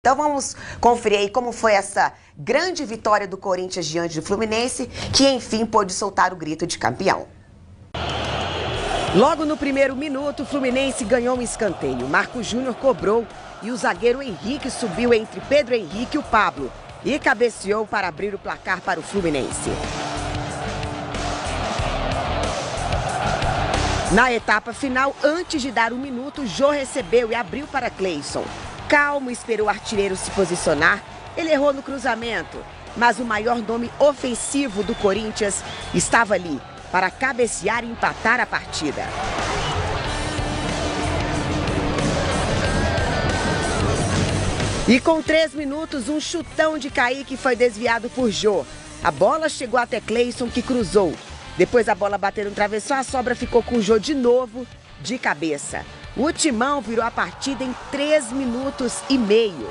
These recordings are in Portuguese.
Então vamos conferir aí como foi essa grande vitória do Corinthians diante do Fluminense, que enfim pôde soltar o grito de campeão. Logo no primeiro minuto, o Fluminense ganhou um escanteio. Marco Júnior cobrou e o zagueiro Henrique subiu entre Pedro Henrique e o Pablo e cabeceou para abrir o placar para o Fluminense. Na etapa final, antes de dar um minuto, Jô recebeu e abriu para Cleison. Calmo, esperou o artilheiro se posicionar. Ele errou no cruzamento, mas o maior nome ofensivo do Corinthians estava ali para cabecear e empatar a partida. E com 3 minutos, um chutão de Kaique foi desviado por Jô. A bola chegou até Cleison, que cruzou. Depois a bola bateu no travessão, a sobra ficou com o Jô de novo, de cabeça. O Timão virou a partida em 3 minutos e meio.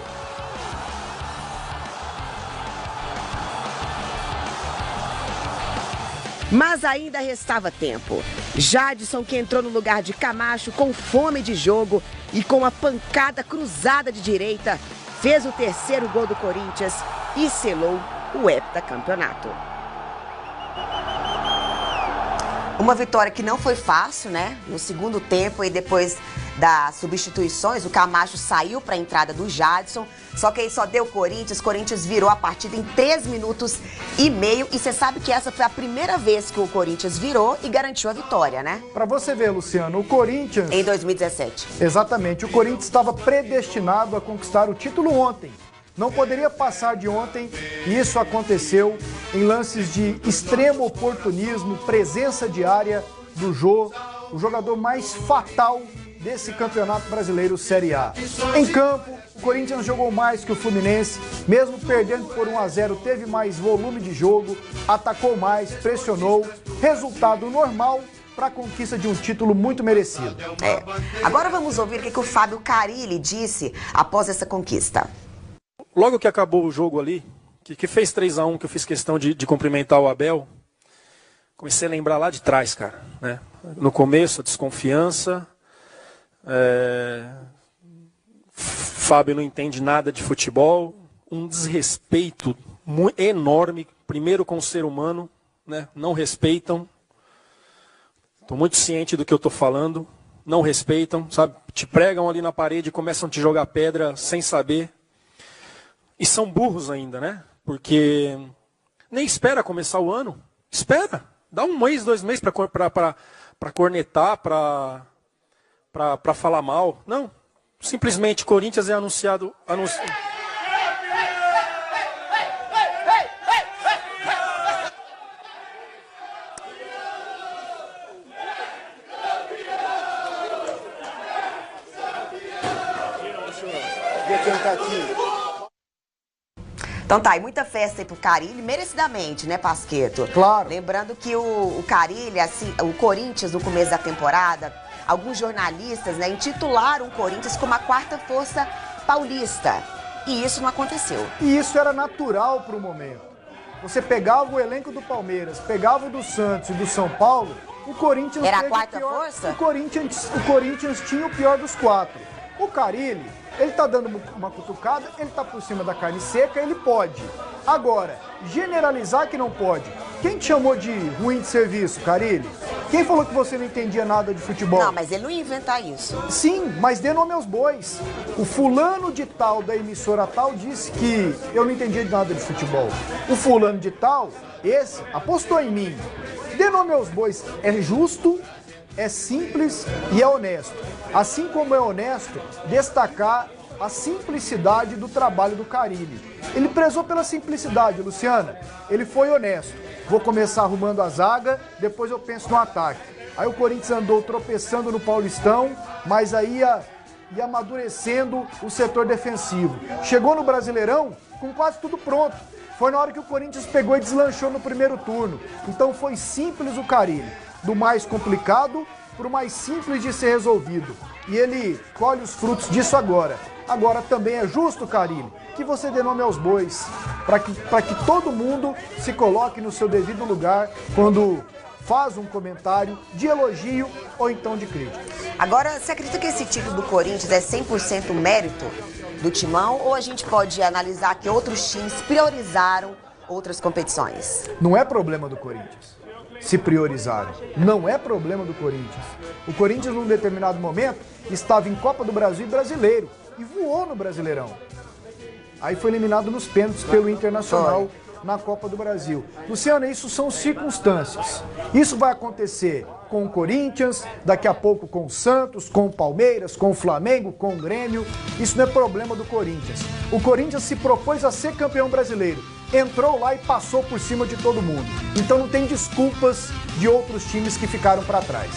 Mas ainda restava tempo. Jadson, que entrou no lugar de Camacho com fome de jogo e com a pancada cruzada de direita, fez o terceiro gol do Corinthians e selou o heptacampeonato. Uma vitória que não foi fácil, né? No segundo tempo e depois das substituições, o Camacho saiu para a entrada do Jadson, só que aí só deu Corinthians. Corinthians virou a partida em 3 minutos e meio e você sabe que essa foi a primeira vez que o Corinthians virou e garantiu a vitória, né? Para você ver, Luciano, o Corinthians... Em 2017. Exatamente, o Corinthians estava predestinado a conquistar o título ontem. Não poderia passar de ontem e isso aconteceu em lances de extremo oportunismo, presença diária do Jô, o jogador mais fatal desse Campeonato Brasileiro Série A. Em campo, o Corinthians jogou mais que o Fluminense, mesmo perdendo por 1-0, teve mais volume de jogo, atacou mais, pressionou, resultado normal para a conquista de um título muito merecido. Agora vamos ouvir o que o Fábio Carille disse após essa conquista. Logo que acabou o jogo ali, que fez 3-1, que eu fiz questão de cumprimentar o Abel, comecei a lembrar lá de trás, cara, né? No começo, a desconfiança, Fábio não entende nada de futebol, um desrespeito enorme, primeiro com o ser humano, né? Não respeitam, estou muito ciente do que eu estou falando, não respeitam, sabe? Te pregam ali na parede e começam a te jogar pedra sem saber. E são burros ainda, né? Porque nem espera começar o ano. Espera. Dá 1 mês, 2 meses para cornetar, para falar mal. Não. Simplesmente Corinthians é anunciado... Então tá, e muita festa aí pro Carille, merecidamente, né, Pasquetto? Claro. Lembrando que o Carille, assim, o Corinthians no começo da temporada, alguns jornalistas, né, intitularam o Corinthians como a 4ª força paulista. E isso não aconteceu. E isso era natural pro momento. Você pegava o elenco do Palmeiras, pegava o do Santos e do São Paulo, o Corinthians... Era a 4ª força? O Corinthians tinha o pior dos 4. O Carille, ele tá dando uma cutucada, ele tá por cima da carne seca, ele pode. Agora, generalizar que não pode. Quem te chamou de ruim de serviço, Carille? Quem falou que você não entendia nada de futebol? Não, mas ele não ia inventar isso. Sim, mas dê nome aos bois. O fulano de tal da emissora tal disse que eu não entendia nada de futebol. O fulano de tal, esse, apostou em mim. Dê nome aos bois. É justo, é simples e é honesto. Assim como é honesto destacar a simplicidade do trabalho do Carille. Ele prezou pela simplicidade, Luciana. Ele foi honesto. Vou começar arrumando a zaga, depois eu penso no ataque. Aí o Corinthians andou tropeçando no Paulistão, mas aí ia amadurecendo o setor defensivo. Chegou no Brasileirão com quase tudo pronto. Foi na hora que o Corinthians pegou e deslanchou no primeiro turno. Então foi simples o Carille. Do mais complicado para o mais simples de ser resolvido. E ele colhe os frutos disso agora. Agora também é justo, Carille, que você dê nome aos bois, para que todo mundo se coloque no seu devido lugar quando faz um comentário de elogio ou então de crítica. Agora, você acredita que esse título do Corinthians é 100% mérito do Timão ou a gente pode analisar que outros times priorizaram outras competições? Não é problema do Corinthians se priorizaram. Não é problema do Corinthians. O Corinthians, num determinado momento, estava em Copa do Brasil e Brasileiro e voou no Brasileirão. Aí foi eliminado nos pênaltis pelo Internacional na Copa do Brasil. Luciana, isso são circunstâncias. Isso vai acontecer com o Corinthians, daqui a pouco com o Santos, com o Palmeiras, com o Flamengo, com o Grêmio. Isso não é problema do Corinthians. O Corinthians se propôs a ser campeão brasileiro. Entrou lá e passou por cima de todo mundo. Então não tem desculpas de outros times que ficaram para trás.